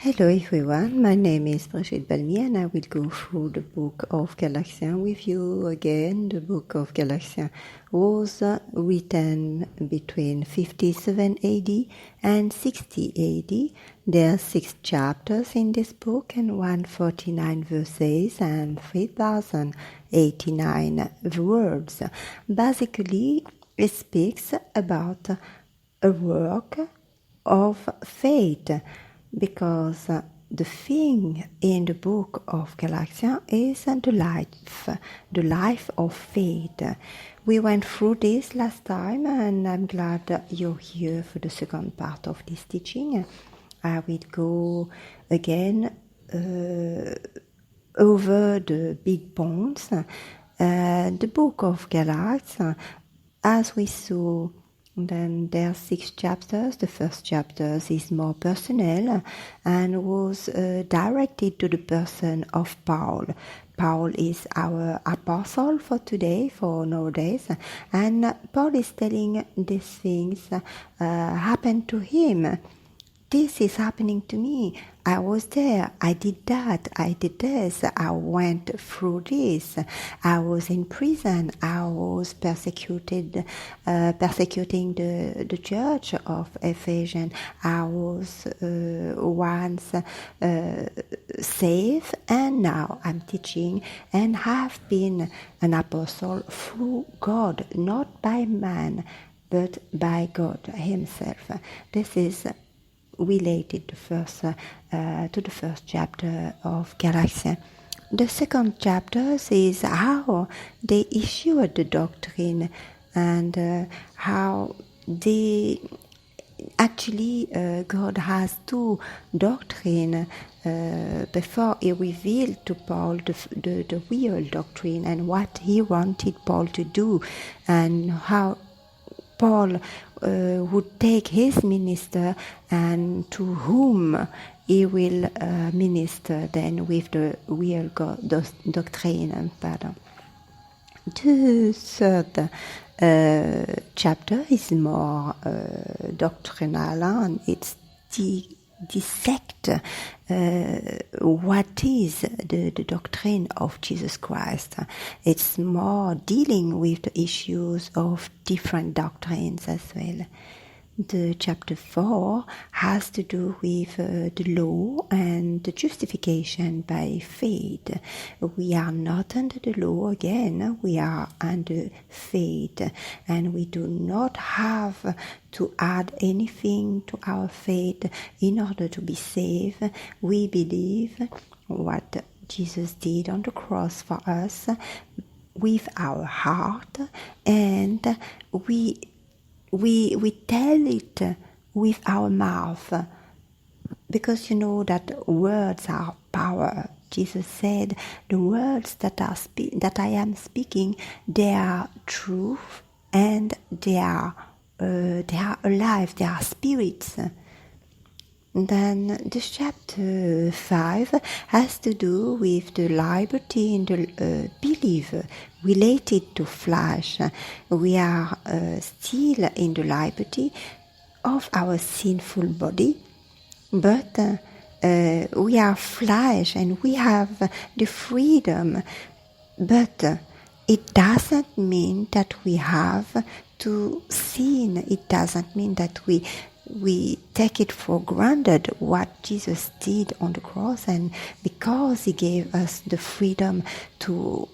Hello everyone, my name is Brigitte Balmy and I will go through the book of Galatians with you again. The book of Galatians was written between 57 AD and 60 AD. There are 6 chapters in this book and 149 verses and 3089 words. Basically, it speaks about a work of faith, because the thing in the book of Galatians is the life of faith. We went through this last time and I'm glad that you're here for the second part of this teaching. I will go again over the big points. The book of Galatians, as we saw, then there are 6 chapters. The first chapter is more personal and was directed to the person of Paul. Paul is our apostle for today, for nowadays, and Paul is telling these things happened to him. This is happening to me. I was there. I did that. I did this. I went through this. I was in prison. I was persecuting the church of Ephesians. I was once saved, and now I'm teaching and have been an apostle through God, not by man, but by God Himself. This is related to the first chapter of Galatians. The second chapter is how they issued the doctrine and how they actually God has 2 doctrines before He revealed to Paul the real doctrine and what He wanted Paul to do, and how Paul would take his minister and to whom he will minister then with the real God doctrine. The third chapter is more doctrinal, and it's dissect what is the doctrine of Jesus Christ. It's more dealing with the issues of different doctrines as well. The chapter 4 has to do with the law and the justification by faith. We are not under the law again, we are under faith, and we do not have to add anything to our faith in order to be saved. We believe what Jesus did on the cross for us with our heart, and we tell it with our mouth, because you know that words are power. Jesus said, the words that I am speaking, they are truth and they are alive, they are spirits. Then the chapter 5 has to do with the liberty in the belief related to flesh. We are still in the liberty of our sinful body, but we are flesh and we have the freedom, but it doesn't mean that we have to sin. It doesn't mean that we take it for granted what Jesus did on the cross, and because He gave us the freedom to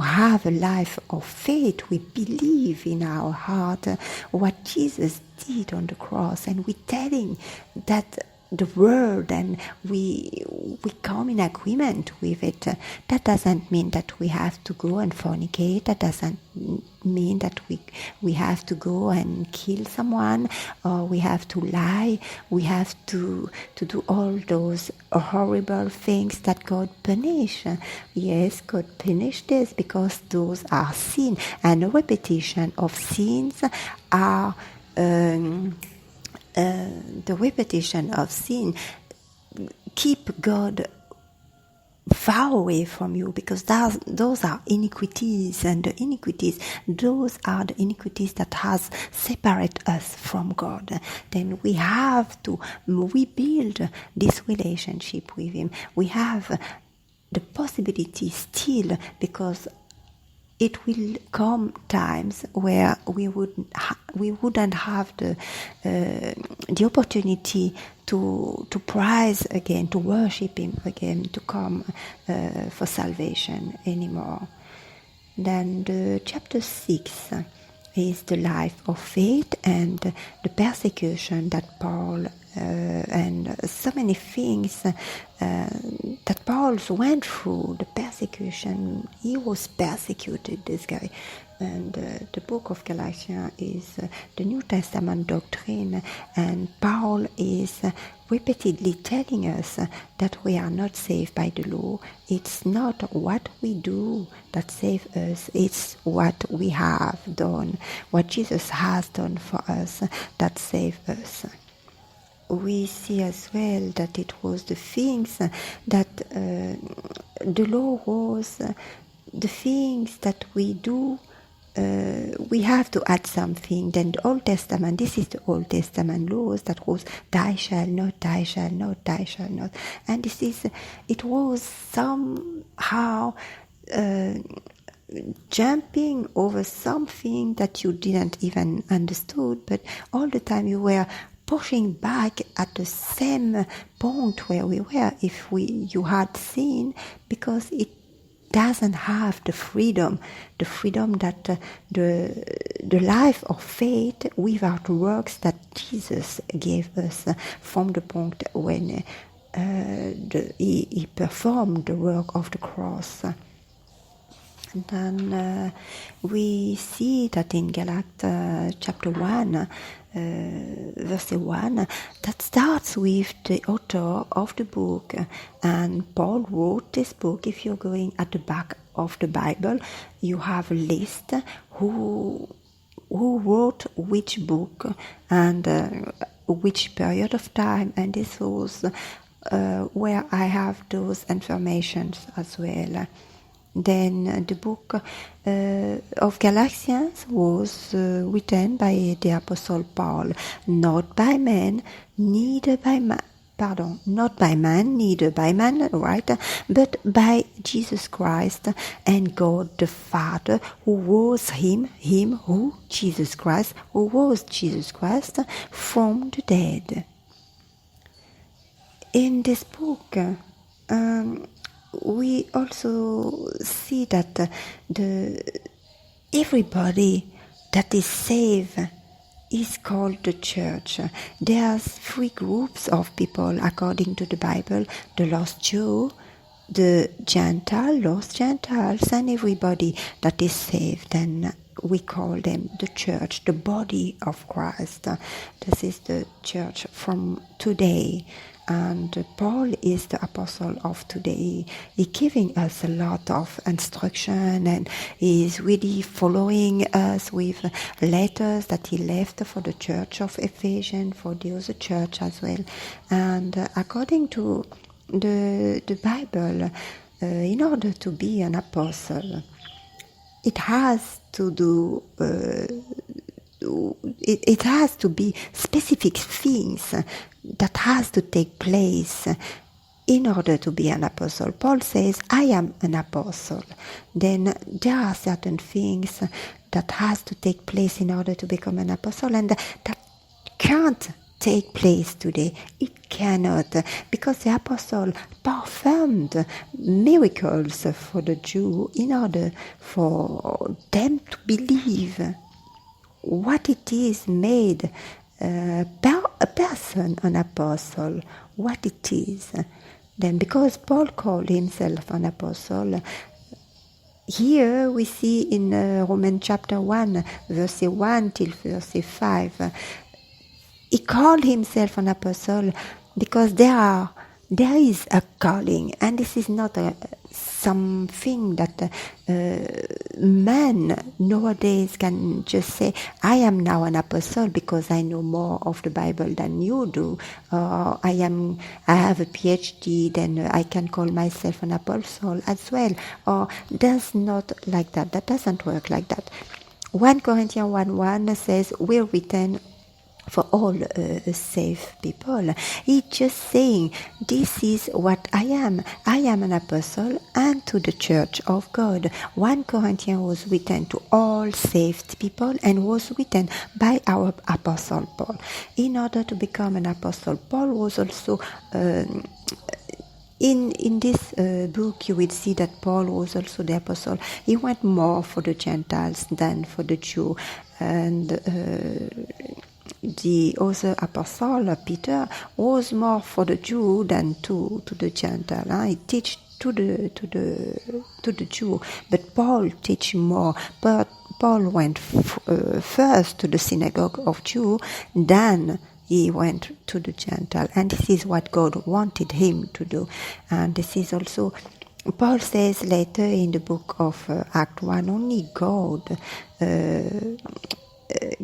have a life of faith, we believe in our heart what Jesus did on the cross, and we're telling that the word, and we come in agreement with it. That doesn't mean that we have to go and fornicate. That doesn't mean that we have to go and kill someone, or we have to lie. We have to do all those horrible things that God punishes. Yes, God punished this because those are sin, and a repetition of sins are the repetition of sin keep God far away from you, because those are iniquities, and the iniquities, those are the iniquities that has separate us from God. Then we have to rebuild this relationship with Him. We have the possibility still, because it will come times where we wouldn't have the opportunity to praise again, to worship Him again, to come for salvation anymore. Then the chapter 6 is the life of faith and the persecution that Paul and so many things that Paul went through, the persecution. He was persecuted, this guy. And the book of Galatians is the New Testament doctrine, and Paul is repeatedly telling us that we are not saved by the law. It's not what we do that saves us, it's what we have done, what Jesus has done for us that saves us. We see as well that it was the things that the law was, the things that we do, we have to add something. Then the Old Testament, this is the Old Testament laws that was thou shalt not, thou shalt not, thou shalt not. And it was somehow jumping over something that you didn't even understood, but all the time you were pushing back at the same point where we were if you had seen, because it doesn't have the freedom that the life of faith without works that Jesus gave us from the point when he performed the work of the cross. And then we see that in Galatians chapter 1, verse 1, that starts with the author of the book. And Paul wrote this book. If you're going at the back of the Bible, you have a list who wrote which book and which period of time. And this was where I have those informations as well. Then the book of Galatians was written by the Apostle Paul, not by man, neither by man. Not by man, neither by man, right? But by Jesus Christ and God the Father, who was Him who Jesus Christ, who was Jesus Christ from the dead. In this book, we also see that everybody that is saved is called the church. There's 3 groups of people according to the Bible: the lost Jew, the Gentile, lost Gentiles, and everybody that is saved. And we call them the church, the body of Christ. This is the church from today. And Paul is the apostle of today. He's giving us a lot of instruction, and he's really following us with letters that he left for the church of Ephesians, for the other church as well. And according to the Bible, in order to be an apostle, it has to do it has to be specific things that has to take place in order to be an apostle. Paul says, I am an apostle. Then there are certain things that has to take place in order to become an apostle, and that can't take place today. It cannot, because the apostle performed miracles for the Jew in order for them to believe what it is made a person, an apostle, what it is. Then because Paul called himself an apostle, here we see in Romans chapter 1, verse 1 till verse 5, he called himself an apostle because there is a calling, and this is not something that man nowadays can just say, I am now an apostle because I know more of the Bible than you do. I have a PhD, then I can call myself an apostle as well. Or does not like that. That doesn't work like that. 1 Corinthians 1:1 says, we're written for all saved people. He's just saying, this is what I am. I am an apostle unto the church of God. 1 Corinthians was written to all saved people and was written by our apostle Paul. In order to become an apostle, Paul was also in this book, you will see that Paul was also the apostle. He went more for the Gentiles than for the Jew. And the other apostle, Peter, was more for the Jew than to the Gentile. He teach to the Jew, but Paul teach more. But Paul went first to the synagogue of Jew, then he went to the Gentile, and this is what God wanted him to do. And this is also, Paul says later in the book of Acts 1, only God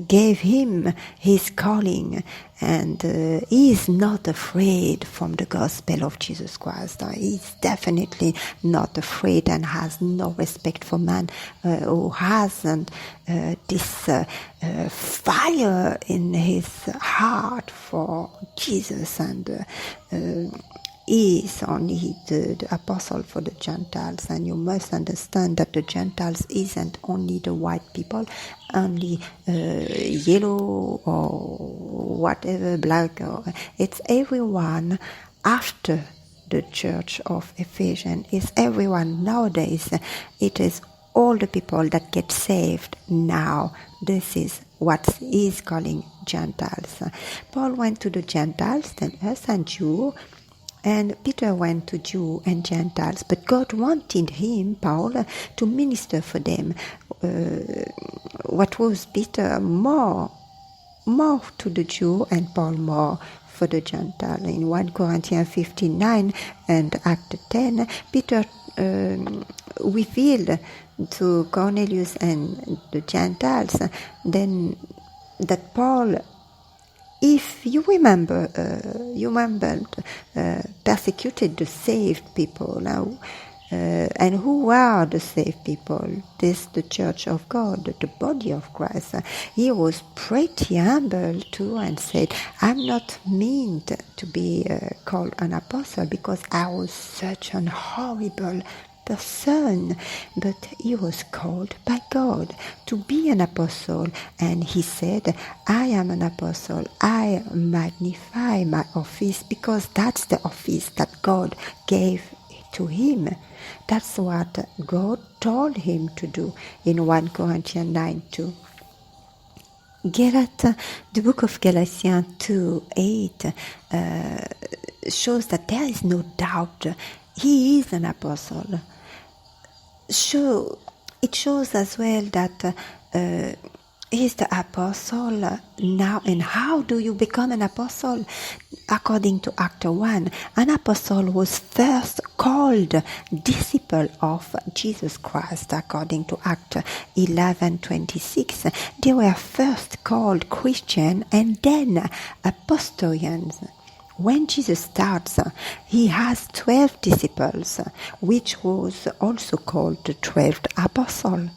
gave him his calling, and he is not afraid from the gospel of Jesus Christ. He is definitely not afraid and has no respect for man who hasn't this fire in his heart for Jesus, and he is only the apostle for the Gentiles. And you must understand that the Gentiles isn't only the white people, only yellow or whatever, black, or it's everyone after the church of Ephesians. It's everyone nowadays. It is all the people that get saved now. This is what he is calling Gentiles. Paul went to the Gentiles, then us and Jew, and Peter went to Jew and Gentiles, but God wanted him, Paul, to minister for them. What was Peter? More to the Jew, and Paul more for the Gentile. In 1 Corinthians 15:9 and Act 10, Peter revealed to Cornelius and the Gentiles then that Paul, if you remember, persecuted the saved people now. And who are the saved people? This the church of God, the body of Christ. He was pretty humble too and said, I'm not meant to be called an apostle because I was such an horrible person, but he was called by God to be an apostle, and he said, I am an apostle. I magnify my office because that's the office that God gave to him. That's what God told him to do in 1 Corinthians 9:2. The book of Galatians 2:8 shows that there is no doubt he is an apostle. So it shows as well that he's the apostle now. And how do you become an apostle? According to Act 1, an apostle was first called disciple of Jesus Christ. According to Act 11:26, they were first called Christian and then apostolians. When Jesus starts, he has 12 disciples, which was also called the 12th apostle.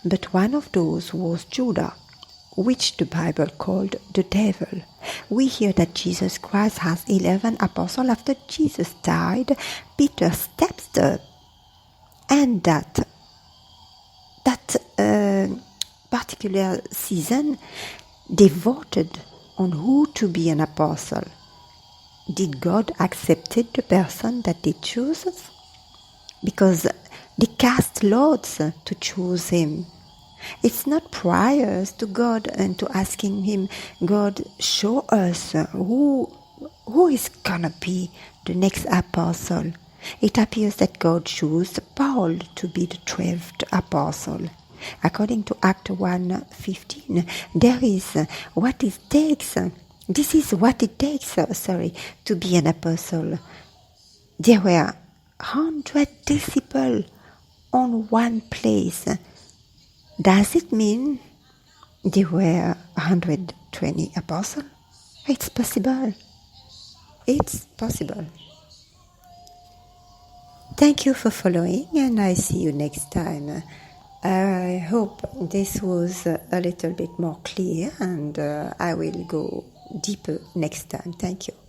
But one of those was Judas, which the Bible called the devil. We hear that Jesus Christ has 11 apostles. After Jesus died, Peter stepped up, and that particular season, they voted on who to be an apostle. Did God accept the person that they chose? Because they cast lots to choose him. It's not prior to God and to asking him, God, show us who is gonna be the next apostle. It appears that God chose Paul to be the 12th apostle. According to Act 1:15, there is what it takes. This is what it takes, to be an apostle. There were 100 disciples on one place. Does it mean there were 120 apostles? It's possible. It's possible. Thank you for following, and I see you next time. I hope this was a little bit more clear, and I will go deeper next time. Thank you.